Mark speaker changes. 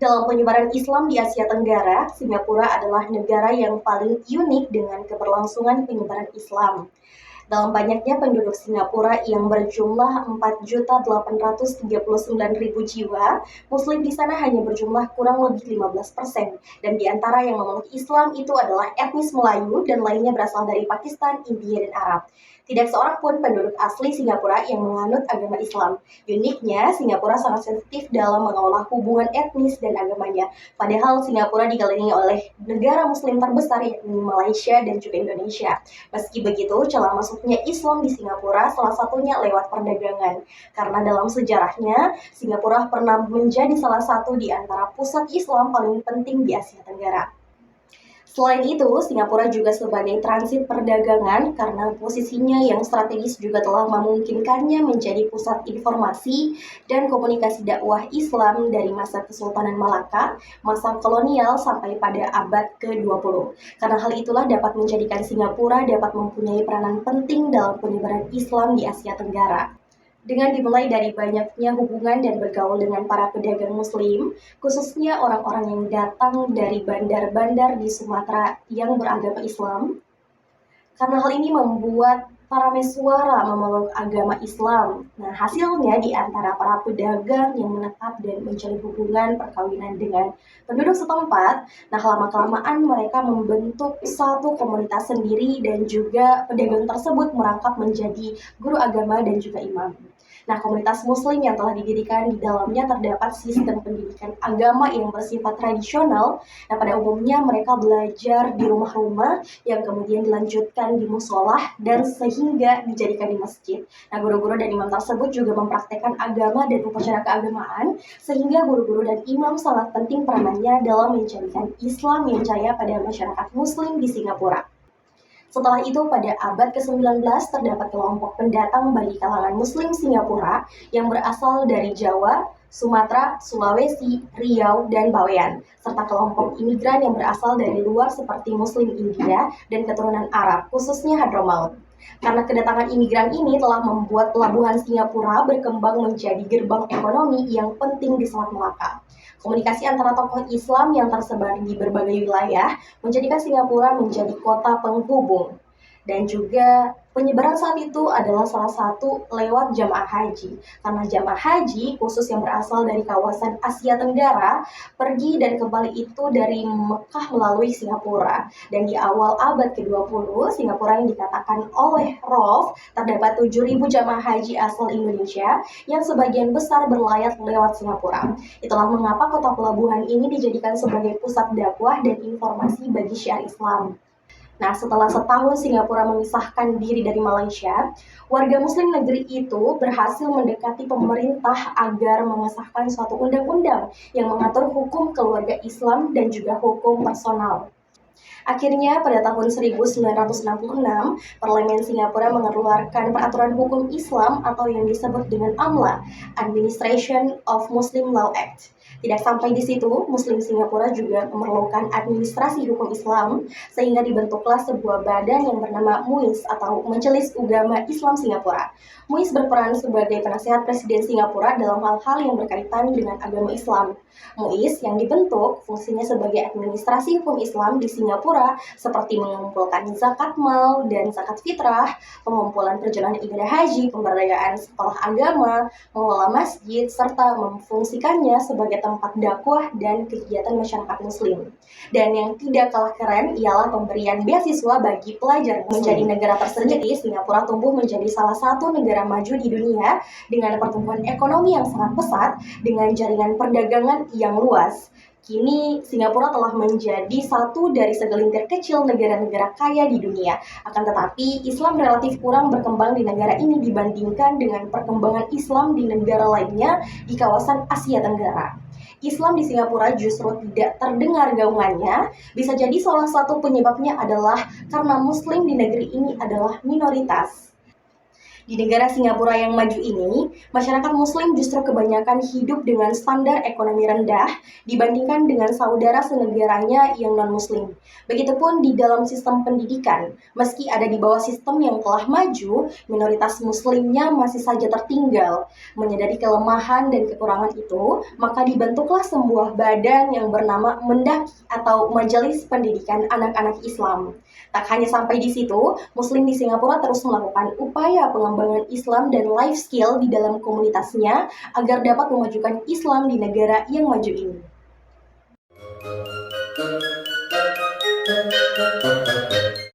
Speaker 1: Dalam penyebaran Islam di Asia Tenggara, Singapura adalah negara yang paling unik dengan keberlangsungan penyebaran Islam. Dalam banyaknya penduduk Singapura yang berjumlah 4.839.000 jiwa, Muslim di sana hanya berjumlah kurang lebih 15%. Dan di antara yang memeluk Islam itu adalah etnis Melayu dan lainnya berasal dari Pakistan, India, dan Arab. Tidak seorang pun penduduk asli Singapura yang menganut agama Islam. Uniknya, Singapura sangat sensitif dalam mengelola hubungan etnis dan agamanya. Padahal Singapura dikelilingi oleh negara Muslim terbesar yakni Malaysia dan juga Indonesia. Meski begitu, celah masuknya Islam di Singapura salah satunya lewat perdagangan. Karena dalam sejarahnya, Singapura pernah menjadi salah satu di antara pusat Islam paling penting di Asia Tenggara. Selain itu, Singapura juga sebagai transit perdagangan karena posisinya yang strategis juga telah memungkinkannya menjadi pusat informasi dan komunikasi dakwah Islam dari masa Kesultanan Malaka, masa kolonial sampai pada abad ke-20. Karena hal itulah dapat menjadikan Singapura dapat mempunyai peranan penting dalam penyebaran Islam di Asia Tenggara. Dengan dimulai dari banyaknya hubungan dan bergaul dengan para pedagang Muslim, khususnya orang-orang yang datang dari bandar-bandar di Sumatera yang beragama Islam, karena hal ini membuat para mesuara memeluk agama Islam. Nah, hasilnya di antara para pedagang yang menetap dan menjalin hubungan perkawinan dengan penduduk setempat, nah lama-kelamaan mereka membentuk satu komunitas sendiri dan juga pedagang tersebut merangkap menjadi guru agama dan juga imam. Nah, komunitas Muslim yang telah didirikan di dalamnya terdapat sistem pendidikan agama yang bersifat tradisional. Nah, pada umumnya mereka belajar di rumah-rumah yang kemudian dilanjutkan di musolah dan sehingga dijadikan di masjid. Nah, guru-guru dan imam tersebut juga mempraktekkan agama dan upacara keagamaan, sehingga guru-guru dan imam sangat penting peranannya dalam menjadikan Islam yang jaya pada masyarakat Muslim di Singapura. Setelah itu, pada abad ke-19 terdapat kelompok pendatang bagi kalangan Muslim Singapura yang berasal dari Jawa, Sumatera, Sulawesi, Riau, dan Bawean, serta kelompok imigran yang berasal dari luar seperti Muslim India dan keturunan Arab, khususnya Hadramaut. Karena kedatangan imigran ini telah membuat pelabuhan Singapura berkembang menjadi gerbang ekonomi yang penting di Selat Melaka. Komunikasi antara tokoh Islam yang tersebar di berbagai wilayah menjadikan Singapura menjadi kota penghubung. Dan juga penyebaran saat itu adalah salah satu lewat jamaah haji. Karena jamaah haji khusus yang berasal dari kawasan Asia Tenggara pergi dan kembali itu dari Mekah melalui Singapura. Dan di awal abad ke-20, Singapura yang dikatakan oleh Rolf terdapat 7.000 jamaah haji asal Indonesia yang sebagian besar berlayar lewat Singapura. Itulah mengapa kota pelabuhan ini dijadikan sebagai pusat dakwah dan informasi bagi syiar Islam. Nah, setelah setahun Singapura memisahkan diri dari Malaysia, warga Muslim negeri itu berhasil mendekati pemerintah agar mengesahkan suatu undang-undang yang mengatur hukum keluarga Islam dan juga hukum personal. Akhirnya, pada tahun 1966, Parlemen Singapura mengeluarkan peraturan hukum Islam atau yang disebut dengan AMLA, Administration of Muslim Law Act. Tidak sampai di situ, Muslim Singapura juga memerlukan administrasi hukum Islam, sehingga dibentuklah sebuah badan yang bernama MUIS atau Majelis Ugama Islam Singapura. MUIS berperan sebagai penasehat Presiden Singapura dalam hal-hal yang berkaitan dengan agama Islam. MUIS yang dibentuk fungsinya sebagai administrasi hukum Islam di Singapura seperti mengumpulkan zakat mal dan zakat fitrah, pengumpulan perjalanan ibadah haji, pemberdayaan sekolah agama, mengelola masjid, serta memfungsikannya sebagai tempat dakwah dan kegiatan masyarakat Muslim. Dan yang tidak kalah keren ialah pemberian beasiswa bagi pelajar. Menjadi negara tersendiri, Singapura tumbuh menjadi salah satu negara maju di dunia dengan pertumbuhan ekonomi yang sangat pesat dengan jaringan perdagangan yang luas. Kini, Singapura telah menjadi satu dari segelintir kecil negara-negara kaya di dunia. Akan tetapi, Islam relatif kurang berkembang di negara ini dibandingkan dengan perkembangan Islam di negara lainnya di kawasan Asia Tenggara. Islam di Singapura justru tidak terdengar gaungannya. Bisa jadi salah satu penyebabnya adalah karena Muslim di negeri ini adalah minoritas. Di negara Singapura yang maju ini, masyarakat Muslim justru kebanyakan hidup dengan standar ekonomi rendah dibandingkan dengan saudara senegaranya yang non-Muslim. Begitupun di dalam sistem pendidikan, meski ada di bawah sistem yang telah maju, minoritas Muslimnya masih saja tertinggal. Menyadari kelemahan dan kekurangan itu, maka dibentuklah sebuah badan yang bernama Mendaki atau Majelis Pendidikan Anak-anak Islam. Tak hanya sampai di situ, Muslim di Singapura terus melakukan upaya pengembangan Islam dan life skill di dalam komunitasnya agar dapat memajukan Islam di negara yang maju ini.